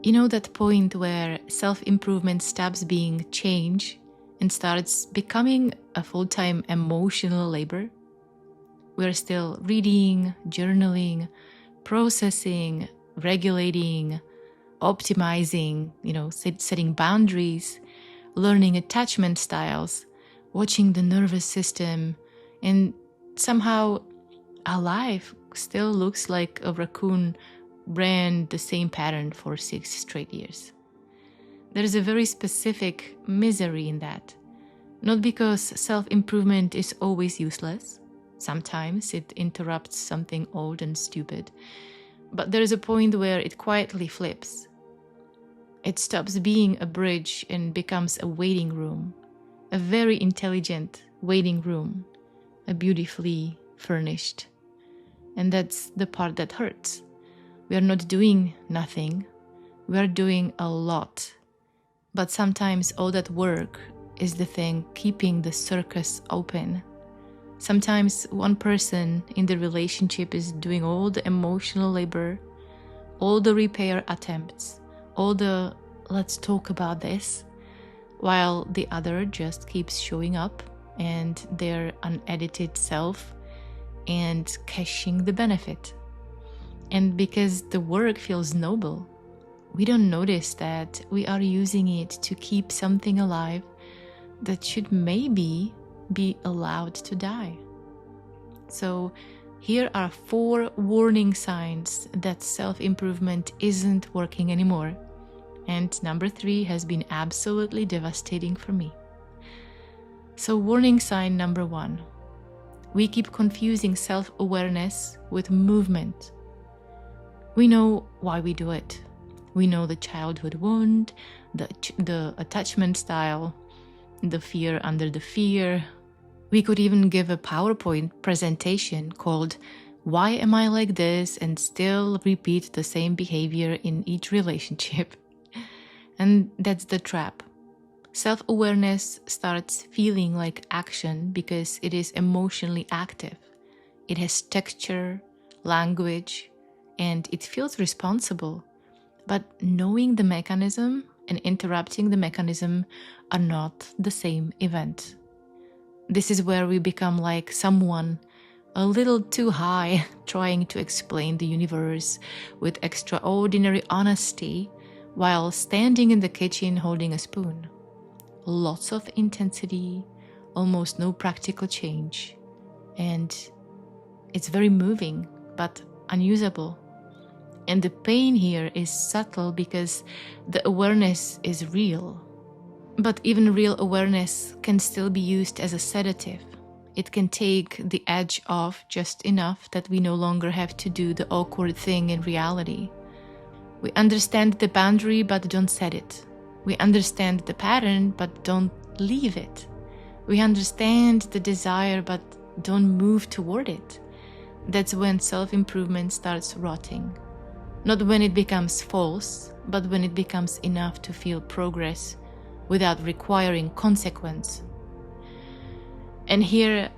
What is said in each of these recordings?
You know that point where self-improvement stops being change and starts becoming a full-time emotional labor? We're still reading, journaling, processing, regulating, optimizing, setting boundaries, learning attachment styles, watching the nervous system, and somehow our life still looks like a raccoon ran the same pattern for 6 straight years. There is a very specific misery in that. Not because self-improvement is always useless. Sometimes it interrupts something old and stupid. But there is a point where it quietly flips. It stops being a bridge and becomes a waiting room. A very intelligent waiting room. A beautifully furnished. And that's the part that hurts. We are not doing nothing. We are doing a lot. But sometimes all that work is the thing keeping the circus open. Sometimes one person in the relationship is doing all the emotional labor, all the repair attempts, all the let's talk about this, while the other just keeps showing up and their unedited self and cashing the benefit. And because the work feels noble, we don't notice that we are using it to keep something alive that should maybe be allowed to die. So here are 4 warning signs that self-improvement isn't working anymore. And number 3 has been absolutely devastating for me. So warning sign number 1. We keep confusing self-awareness with movement. We know why we do it. We know the childhood wound, the attachment style, the fear under the fear. We could even give a PowerPoint presentation called "Why am I like this?" and still repeat the same behavior in each relationship. And that's the trap. Self-awareness starts feeling like action because it is emotionally active. It has texture, language, and it feels responsible. But knowing the mechanism and interrupting the mechanism are not the same event. This is where we become like someone a little too high trying to explain the universe with extraordinary honesty while standing in the kitchen holding a spoon. Lots of intensity, almost no practical change. And it's very moving, but unusable. And the pain here is subtle because the awareness is real. But even real awareness can still be used as a sedative. It can take the edge off just enough that we no longer have to do the awkward thing in reality. We understand the boundary but don't set it. We understand the pattern but don't leave it. We understand the desire but don't move toward it. That's when self-improvement starts rotting. Not when it becomes false, but when it becomes enough to feel progress without requiring consequence. And here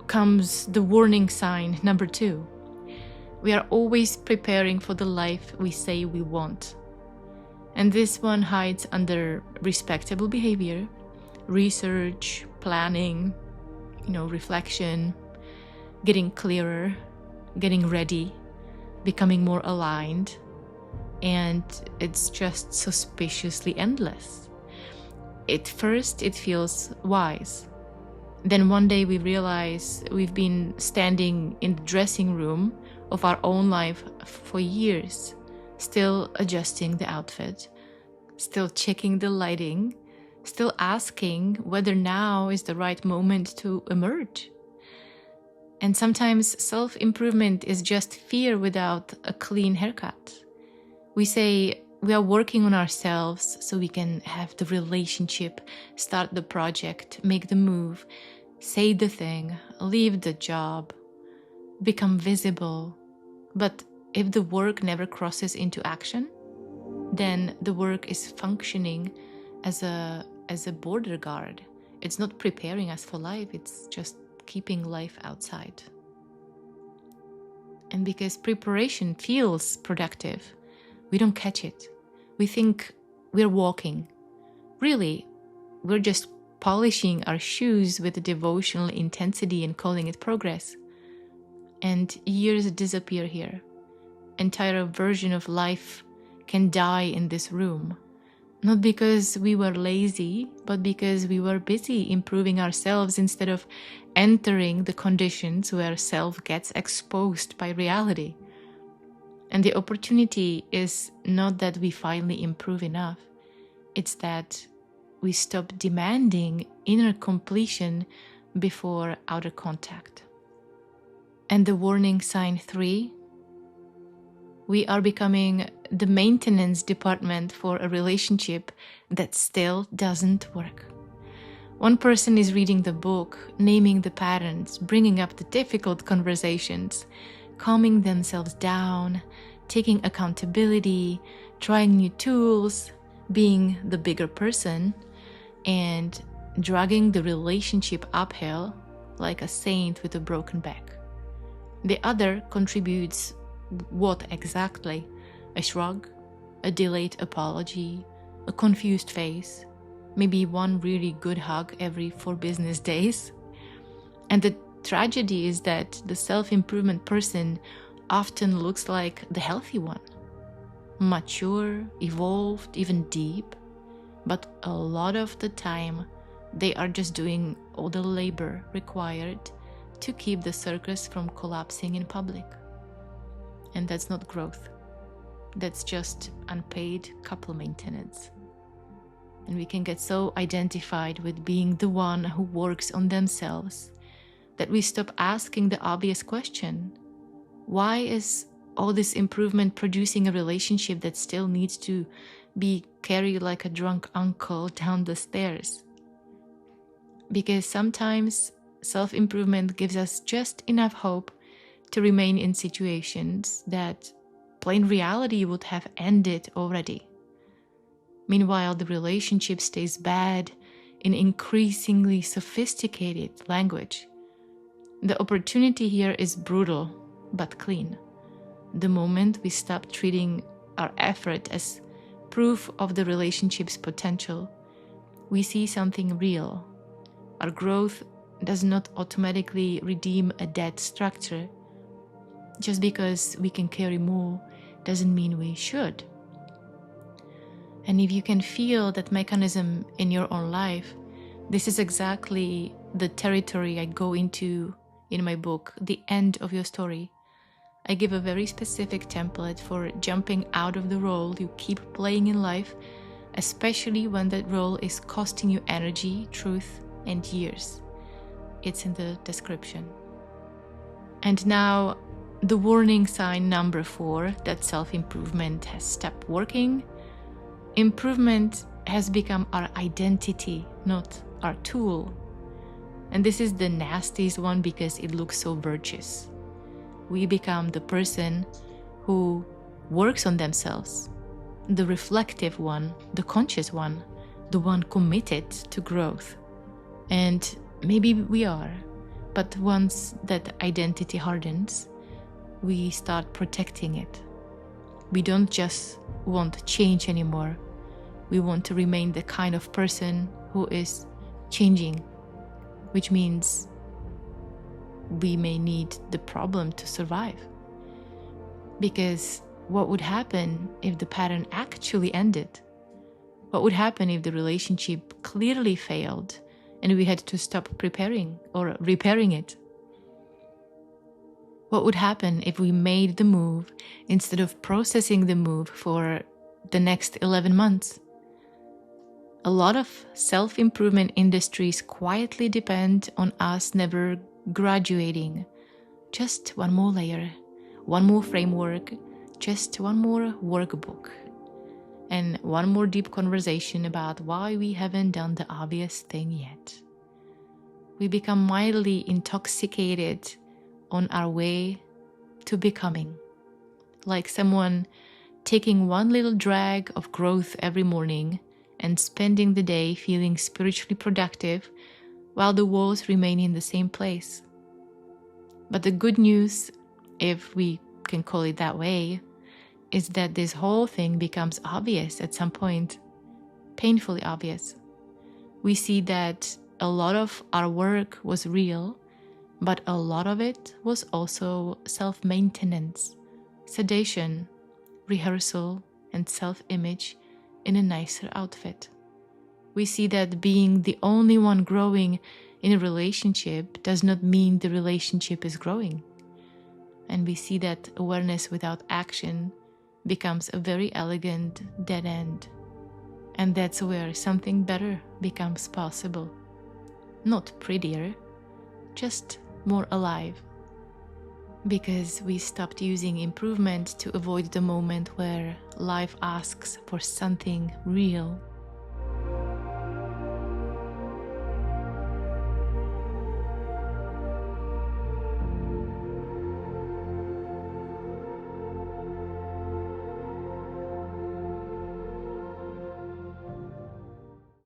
comes the warning sign number 2. We are always preparing for the life we say we want. And this one hides under respectable behavior, research, planning, reflection, getting clearer, getting ready, becoming more aligned, and it's just suspiciously endless. At first, it feels wise. Then one day we realize we've been standing in the dressing room of our own life for years, still adjusting the outfit, still checking the lighting, still asking whether now is the right moment to emerge. And sometimes self-improvement is just fear without a clean haircut. We say we are working on ourselves so we can have the relationship, start the project, make the move, say the thing, leave the job, become visible. But if the work never crosses into action, then the work is functioning as a border guard. It's not preparing us for life, it's just keeping life outside. And because preparation feels productive, we don't catch it. We think we're walking. Really, we're just polishing our shoes with devotional intensity and calling it progress. And years disappear here. Entire version of life can die in this room. Not because we were lazy, but because we were busy improving ourselves instead of entering the conditions where self gets exposed by reality. And the opportunity is not that we finally improve enough. It's that we stop demanding inner completion before outer contact. And the warning sign 3, we are becoming the maintenance department for a relationship that still doesn't work. One person is reading the book, naming the patterns, bringing up the difficult conversations, calming themselves down, taking accountability, trying new tools, being the bigger person, and dragging the relationship uphill like a saint with a broken back. The other contributes what exactly? A shrug, a delayed apology, a confused face, maybe one really good hug every 4 business days. And the tragedy is that the self-improvement person often looks like the healthy one. Mature, evolved, even deep. But a lot of the time, they are just doing all the labor required to keep the circus from collapsing in public. And that's not growth. That's just unpaid couple maintenance. And we can get so identified with being the one who works on themselves that we stop asking the obvious question: why is all this improvement producing a relationship that still needs to be carried like a drunk uncle down the stairs? Because sometimes self-improvement gives us just enough hope to remain in situations that plain reality would have ended already. Meanwhile, the relationship stays bad in increasingly sophisticated language. The opportunity here is brutal but clean. The moment we stop treating our effort as proof of the relationship's potential, we see something real. Our growth does not automatically redeem a dead structure. Just because we can carry more doesn't mean we should. And if you can feel that mechanism in your own life, this is exactly the territory I go into in my book, The End of Your Story. I give a very specific template for jumping out of the role you keep playing in life, especially when that role is costing you energy, truth, and years. It's in the description. And now, the warning sign number 4 that self-improvement has stopped working. Improvement has become our identity, not our tool. And this is the nastiest one because it looks so virtuous. We become the person who works on themselves, the reflective one, the conscious one, the one committed to growth. And maybe we are, but once that identity hardens, we start protecting it. We don't just want change anymore. We want to remain the kind of person who is changing, which means we may need the problem to survive. Because what would happen if the pattern actually ended? What would happen if the relationship clearly failed and we had to stop preparing or repairing it? What would happen if we made the move instead of processing the move for the next 11 months? A lot of self-improvement industries quietly depend on us never graduating. Just one more layer, one more framework, just one more workbook, and one more deep conversation about why we haven't done the obvious thing yet. We become mildly intoxicated on our way to becoming, like someone taking one little drag of growth every morning and spending the day feeling spiritually productive while the walls remain in the same place. But the good news, if we can call it that way, is that this whole thing becomes obvious at some point, painfully obvious. We see that a lot of our work was real, but a lot of it was also self-maintenance, sedation, rehearsal, and self-image in a nicer outfit. We see that being the only one growing in a relationship does not mean the relationship is growing. And we see that awareness without action becomes a very elegant dead end. And that's where something better becomes possible. Not prettier, just more alive. Because we stopped using improvement to avoid the moment where life asks for something real